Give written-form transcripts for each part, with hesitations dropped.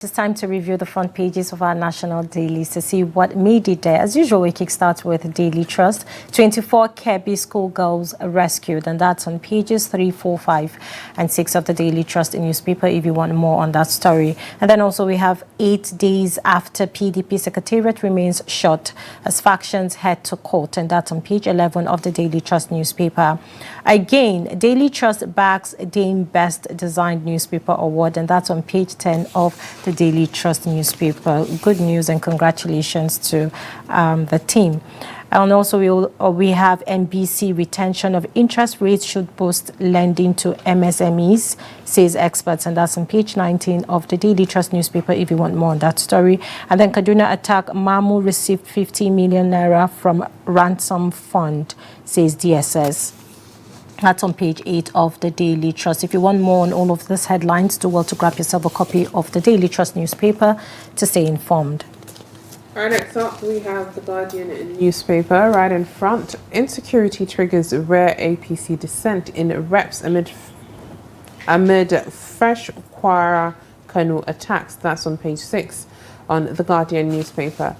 It's time to review the front pages of our national dailies to see what made it there. As usual, we kickstart with Daily Trust. 24 Kebbi schoolgirls rescued, and that's on pages 3, 4, 5, and 6 of the Daily Trust newspaper if you want more on that story. And then also we have 8 days after PDP Secretariat remains shut as factions head to court, and that's on page 11 of the Daily Trust newspaper. Again, Daily Trust backs Dame Best Designed Newspaper Award, and that's on page 10 of the Daily Trust newspaper. Good news and congratulations to the team. And also we have NBC retention of interest rates should boost lending to MSMEs, says experts, and that's on page 19 of the Daily Trust newspaper if you want more on that story. And then Kaduna attack, Mamu received 50 million naira from ransom fund, says DSS. That's on page 8 of the Daily Trust. If you want more on all of these headlines, do well to grab yourself a copy of the Daily Trust newspaper to stay informed. All right, next up we have the Guardian newspaper right in front. Insecurity triggers rare APC dissent in reps amid fresh Kwara Kanu attacks. That's on page 6 on the Guardian newspaper.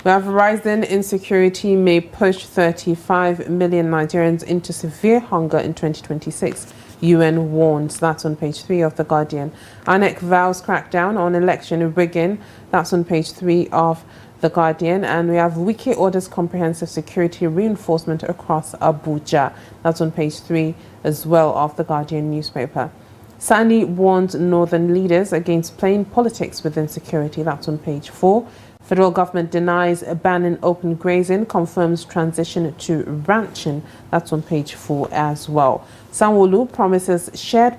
We have rising insecurity may push 35 million Nigerians into severe hunger in 2026. UN warns. That's on page 3 of The Guardian. INEC vows crackdown on election rigging. That's on page 3 of The Guardian. And we have Wiki orders comprehensive security reinforcement across Abuja. That's on page 3 as well of The Guardian newspaper. Sani warns northern leaders against playing politics with insecurity. That's on page 4. Federal government denies banning open grazing, confirms transition to ranching. That's on page 4 as well. Sanwo-Olu promises shared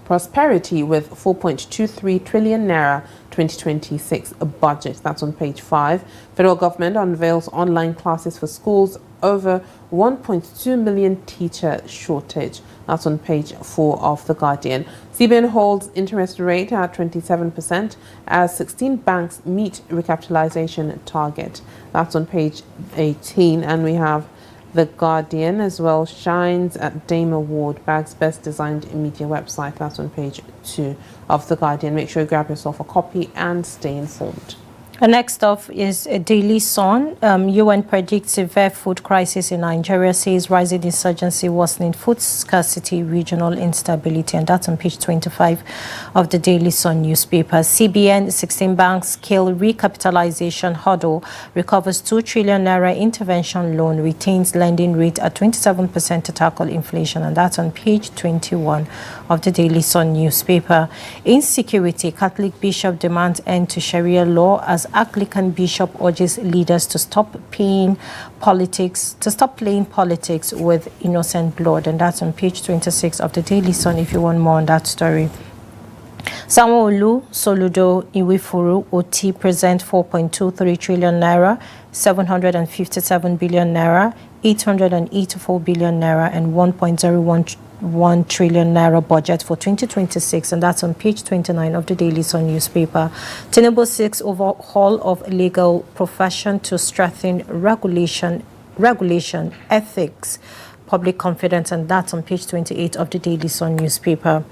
prosperity with 4.23 trillion naira 2026 budget. That's on page 5. Federal government unveils online classes for schools, over 1.2 million teacher shortage. That's on page 4 of The Guardian. CBN holds interest rate at 27% as 16 banks meet recapitalization target. That's on page 18. And we have The Guardian as well, shines at Dame Award, bags best designed media website. That's on page 2 of The Guardian. Make sure you grab yourself a copy and stay informed. Next off is a Daily Sun. UN predicts severe food crisis in Nigeria, says rising insurgency worsening food scarcity, regional instability, and that's on page 25 of the Daily Sun newspaper. CBN, 16 banks kill recapitalization hurdle, recovers 2 trillion naira intervention loan, retains lending rate at 27% to tackle inflation, and that's on page 21 of the Daily Sun newspaper. Insecurity, Catholic bishop demands end to Sharia law as Anglican bishop urges leaders to stop playing politics with innocent blood, and that's on page 26 of the Daily Sun if you want more on that story. Sanwo-Olu, Soludo, Iwifuru, OT present 4.23 trillion naira, 757 billion naira, 884 billion naira, and 1.01 trillion naira budget for 2026, and that's on page 29 of the Daily Sun newspaper. Tinubu seeks overhaul of legal profession to strengthen regulation, ethics, public confidence, and that's on page 28 of the Daily Sun newspaper.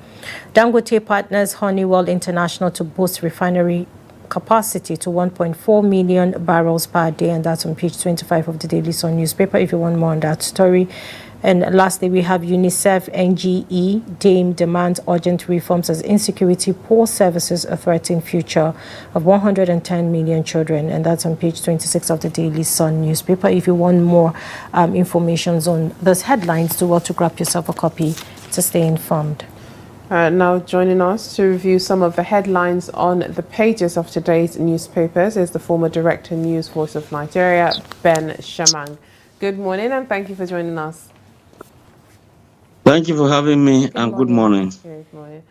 Dangote partners Honeywell International to boost refinery capacity to 1.4 million barrels per day, and that's on page 25 of the Daily Sun newspaper if you want more on that story. And lastly, we have UNICEF NGE Dame demands urgent reforms as insecurity, poor services, a threatening future of 110 million children, and that's on page 26 of the Daily Sun newspaper. If you want more information on those headlines, do well to grab yourself a copy to stay informed. Now joining us to review some of the headlines on the pages of today's newspapers is the former Director News Voice of Nigeria, Ben Shamang. Good morning and thank you for joining us. Thank you for having me, and good morning. Good morning.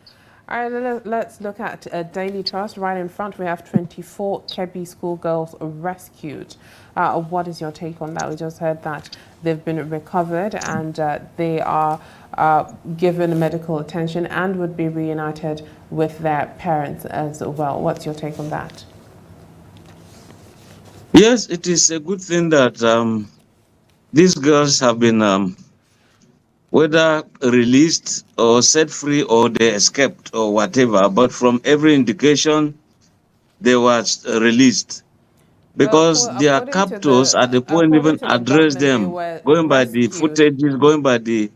All right, let's look at Daily Trust. Right in front, we have 24 Kebbi schoolgirls rescued. What is your take on that? We just heard that they've been recovered and they are given medical attention and would be reunited with their parents as well. What's your take on that? Yes, it is a good thing that these girls have been whether released or set free or they escaped or whatever. But from every indication, they were released because their captors at the point even according to the address government, they them, were going by the rescued. footages, going by the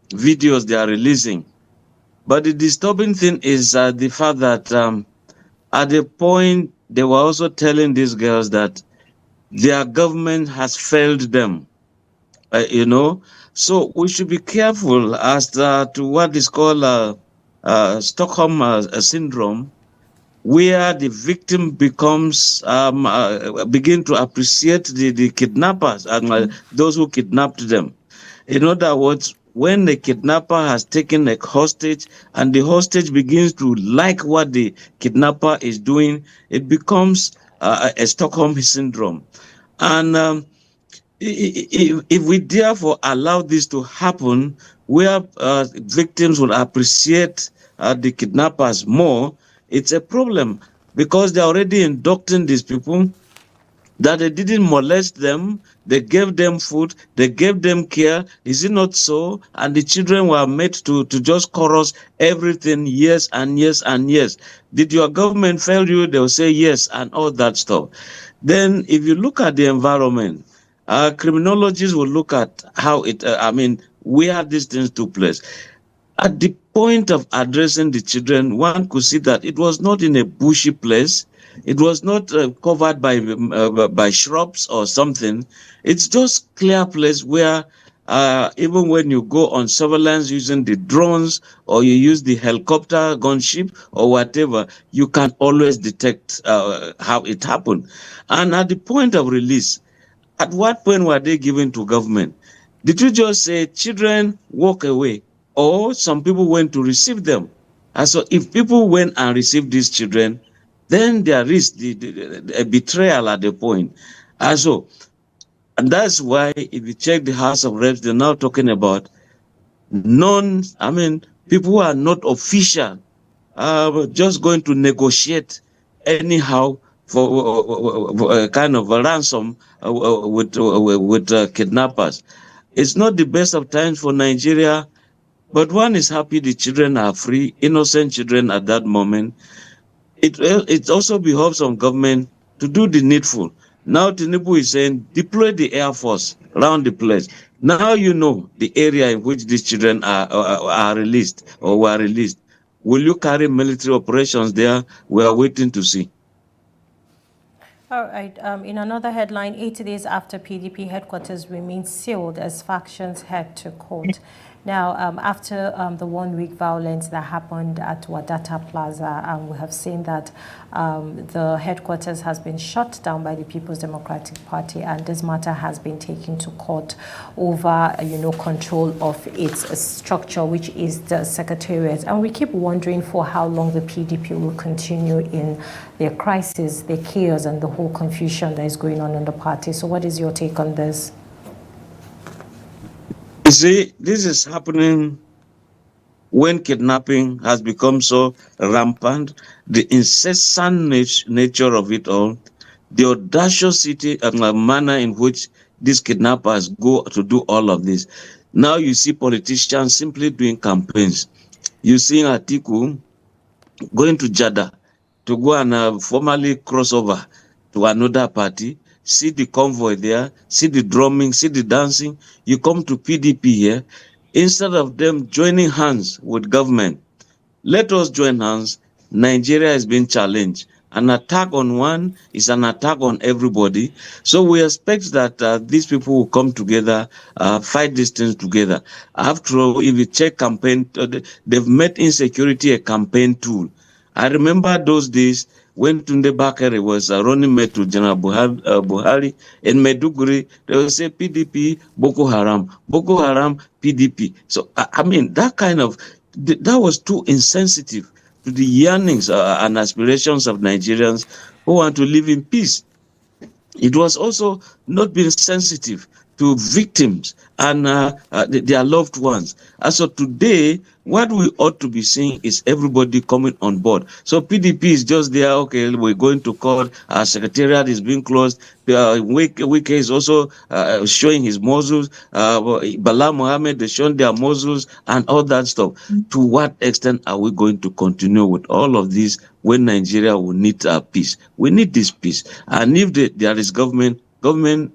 videos they are releasing. But the disturbing thing is the fact that at the point they were also telling these girls that their government has failed them, you know. So we should be careful as to what is called Stockholm syndrome, where the victim becomes begin to appreciate the kidnappers and those who kidnapped them. In other words, when the kidnapper has taken a hostage and the hostage begins to like what the kidnapper is doing, it becomes a Stockholm syndrome. And if we therefore allow this to happen, where victims will appreciate the kidnappers more, it's a problem because they're already inducting these people that they didn't molest them, they gave them food, they gave them care. Is it not so? And the children were made to just chorus everything years and years and years. Did your government fail you? They'll say yes and all that stuff. Then if you look at the environment, criminologists will look at how it, where these things took place. At the point of addressing the children, one could see that it was not in a bushy place. It was not covered by shrubs or something. It's just clear place where even when you go on surveillance using the drones or you use the helicopter gunship or whatever, you can always detect how it happened. And at the point of release, at what point were they given to government? Did you just say children walk away, or some people went to receive them? And so if people went and received these children, then there is a betrayal at the point. And that's why if you check the House of Reps, they're now talking about people who are not official, just going to negotiate anyhow for a kind of a ransom with kidnappers. It's not the best of times for Nigeria, but one is happy the children are free, innocent children at that moment. It also behoves on government to do the needful. Now Tinubu is saying deploy the Air Force around the place. Now you know the area in which these children are released or were released. Will you carry military operations there? We are waiting to see. All right. In another headline, 80 days after PDP headquarters remain sealed as factions head to court. Now, after the one-week violence that happened at Wadata Plaza, we have seen that the headquarters has been shut down by the People's Democratic Party, and this matter has been taken to court over, control of its structure, which is the Secretariat. And we keep wondering for how long the PDP will continue in their crisis, their chaos, and the whole confusion that is going on in the party. So what is your take on this? You see, this is happening when kidnapping has become so rampant, the incessant nature of it all, the audacity and the manner in which these kidnappers go to do all of this. Now you see politicians simply doing campaigns. You see Atiku going to Jeddah to go and formally cross over to another party, see the convoy there, see the drumming, see the dancing. You come to PDP here, instead of them joining hands with government, let us join hands. Nigeria is being challenged. An attack on one is an attack on everybody. So we expect that these people will come together, fight these things together. After all, if you check campaign, they've made insecurity a campaign tool. I remember those days when Tunde Bakare was running mate to General Buhari in Maiduguri. They will say PDP, Boko Haram, PDP. So, that kind of, that was too insensitive to the yearnings and aspirations of Nigerians who want to live in peace. It was also not being sensitive to victims and their loved ones. And so today, what we ought to be seeing is everybody coming on board. So PDP is just there, okay, we're going to court, our secretariat is being closed. Wike is also showing his muscles. Bala Mohammed, they showing their muscles and all that stuff. To what extent are we going to continue with all of this when Nigeria will need peace? We need this peace. And if there is government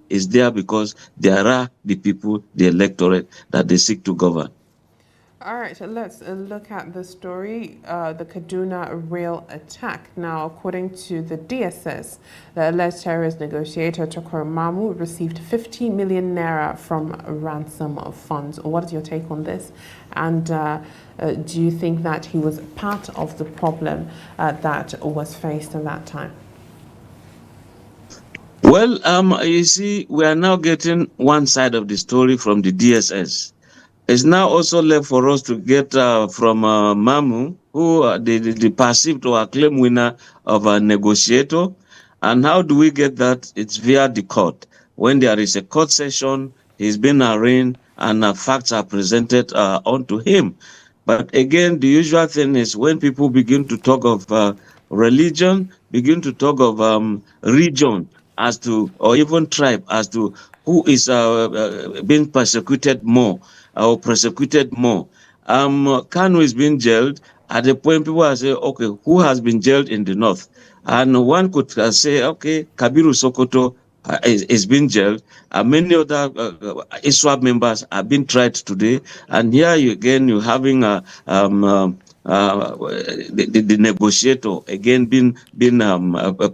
is there because there are the people, the electorate that they seek to govern. All right, so let's look at the story, the Kaduna rail attack. Now, according to the DSS, the alleged terrorist negotiator Tokoro Mamu received 50 million naira from ransom of funds. What is your take on this? And do you think that he was part of the problem that was faced at that time? Well, you see, we are now getting one side of the story from the DSS. It's now also left for us to get from Mamu, who the perceived or acclaimed winner of a negotiator. And how do we get that? It's via the court. When there is a court session, he's been arraigned and facts are presented onto him. But again, the usual thing is when people begin to talk of religion, begin to talk of region as to, or even tribe as to who is being persecuted more or prosecuted more. Kanu is being jailed. At the point people are saying, okay, who has been jailed in the north? And one could say, okay, Kabiru Sokoto is being jailed. Many other ISWAP members have been tried today. And here you're having the negotiator again being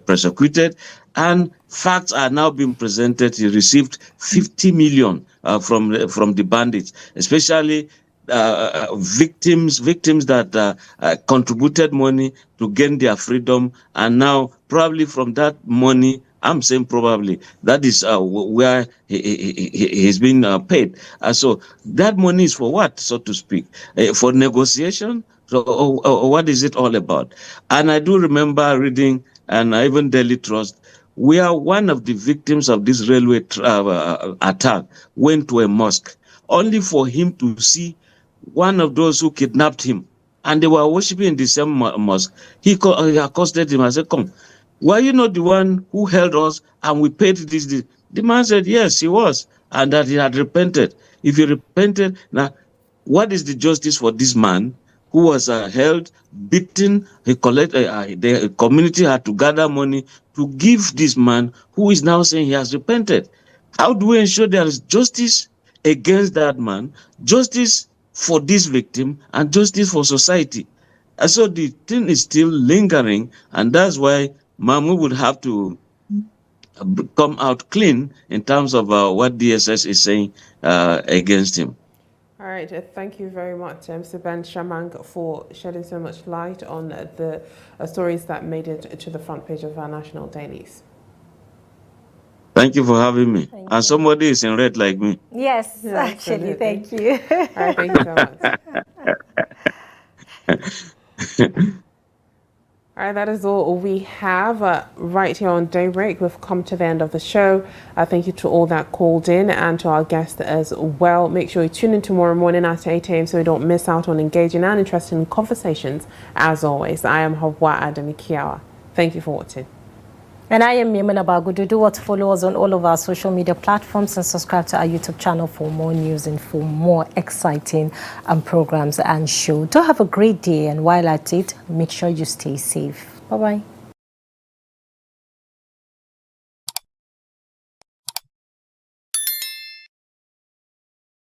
prosecuted, and facts are now being presented. He received 50 million from the bandits, especially victims that contributed money to gain their freedom, and now probably from that money, I'm saying probably, that is where he's been paid. So that money is for what, so to speak? For negotiation? So what is it all about? And I do remember reading, and even Daily Trust, where one of the victims of this railway attack went to a mosque, only for him to see one of those who kidnapped him, and they were worshiping in the same mosque. He accosted him and said, come, were you not the one who held us and we paid this? The man said, yes, he was, and that he had repented. If he repented, now, what is the justice for this man who was held, beaten? He collected, the community had to gather money to give this man who is now saying he has repented. How do we ensure there is justice against that man, justice for this victim, and justice for society? And so the thing is still lingering, and that's why Mamu would have to come out clean in terms of what DSS is saying against him. All right, thank you very much, Mr. Ben Shamang, for shedding so much light on the stories that made it to the front page of our national dailies. Thank you for having me. And somebody is in red like me. Yes, Yeah, actually, absolutely. thank you. All right, thank you so much. All right, that is all we have right here on Daybreak. We've come to the end of the show. Thank you to all that called in and to our guests as well. Make sure you tune in tomorrow morning at 8 a.m. so you don't miss out on engaging and interesting conversations. As always, I am Hawa Ademikiawa. Thank you for watching. And I am Yemina Bagudu. Do what to follow us on all of our social media platforms and subscribe to our YouTube channel for more news and for more exciting programs and shows. Do have a great day, and while at it, make sure you stay safe. Bye-bye.